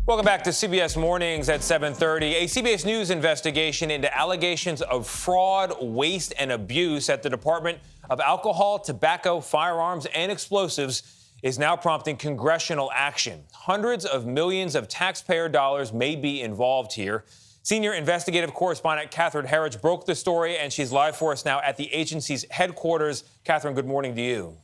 Welcome back to CBS Mornings at 7:30. A CBS News investigation into allegations of fraud, waste, and abuse at the Department of Alcohol, Tobacco, Firearms, and Explosives is now prompting congressional action. Hundreds of millions of taxpayer dollars may be involved here. Senior investigative correspondent Catherine Herridge broke the story, and she's live for us now at the agency's headquarters. Catherine, good morning to you.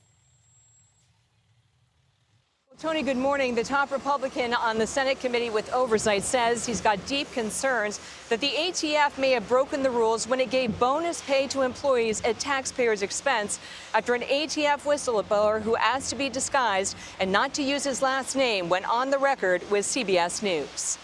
Tony, good morning. The top Republican on the Senate Committee with Oversight says he's got deep concerns that the ATF may have broken the rules when it gave bonus pay to employees at taxpayers' expense after an ATF whistleblower who asked to be disguised and not to use his last name went on the record with CBS News.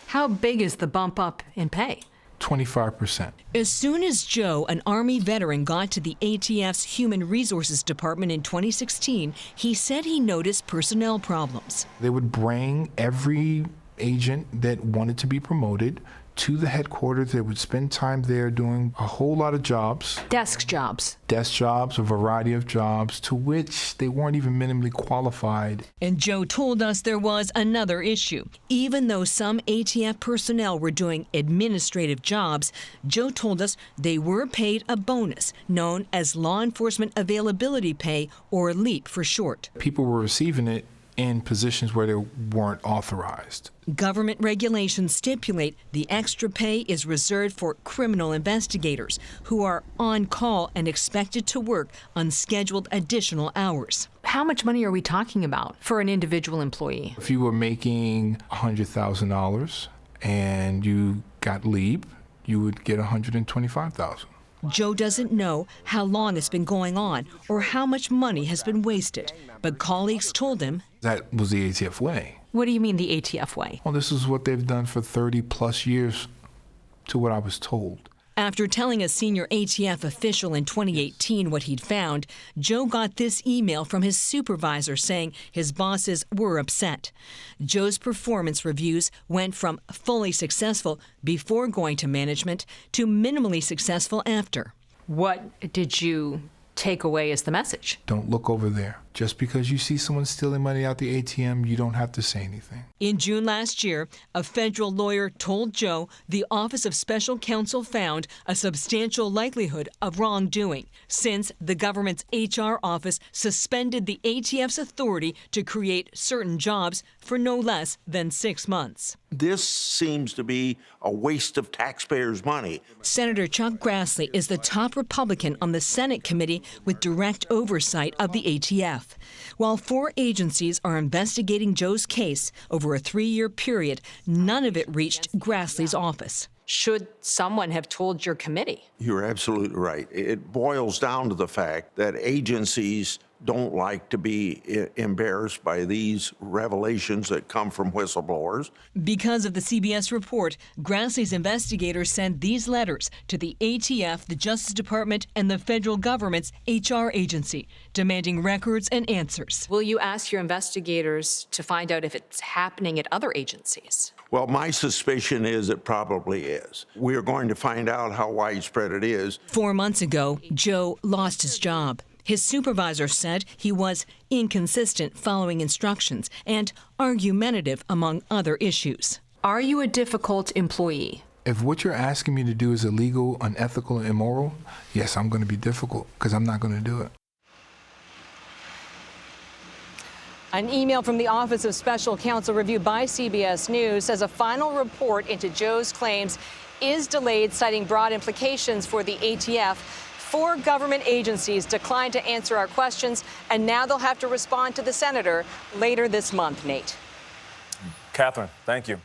How big is the bump up in pay? 25%. As soon as Joe, an Army veteran, got to the ATF's Human Resources Department in 2016, he said he noticed personnel problems. They would bring every agent that wanted to be promoted to the headquarters. They would spend time there doing a whole lot of jobs. Desk jobs, a variety of jobs to which they weren't even minimally qualified. And Joe told us there was another issue. Even though some ATF personnel were doing administrative jobs, Joe told us they were paid a bonus known as Law Enforcement Availability Pay, or LEAP for short. People were receiving it in positions where they weren't authorized. Government regulations stipulate the extra pay is reserved for criminal investigators who are on call and expected to work unscheduled additional hours. How much money are we talking about for an individual employee? If you were making $100,000 and you got LEAP, you would get $125,000. Joe doesn't know how long it's been going on or how much money has been wasted, but colleagues told him that was the ATF way. What do you mean the ATF way? Well, this is what they've done for 30 plus years, to what I was told. After telling a senior ATF official in 2018 what he'd found, Joe got this email from his supervisor saying his bosses were upset. Joe's performance reviews went from fully successful before going to management to minimally successful after. What did you take away as the message? Don't look over there. Just because you see someone stealing money out the ATM, you don't have to say anything. In June last year, a federal lawyer told Joe the Office of Special Counsel found a substantial likelihood of wrongdoing since the government's HR office suspended the ATF's authority to create certain jobs for no less than 6 months. This seems to be a waste of taxpayers' money. Senator Chuck Grassley is the top Republican on the Senate committee with direct oversight of the ATF. While 4 agencies are investigating Joe's case over a 3-year period, none of it reached Grassley's office. Should someone have told your committee? You're absolutely right. It boils down to the fact that agencies don't like to be embarrassed by these revelations that come from whistleblowers. Because of the CBS report, Grassley's investigators sent these letters to the ATF, the Justice Department, and the federal government's HR agency, demanding records and answers. Will you ask your investigators to find out if it's happening at other agencies? Well, my suspicion is it probably is. We are going to find out how widespread it is. 4 months ago, Joe lost his job. His supervisor said he was inconsistent following instructions and argumentative, among other issues. Are you a difficult employee? If what you're asking me to do is illegal, unethical, and immoral, yes, I'm going to be difficult because I'm not going to do it. An email from the Office of Special Counsel reviewed by CBS News says a final report into Joe's claims is delayed, citing broad implications for the ATF. 4 government agencies declined to answer our questions, and now they'll have to respond to the senator later this month, Nate. Catherine, thank you.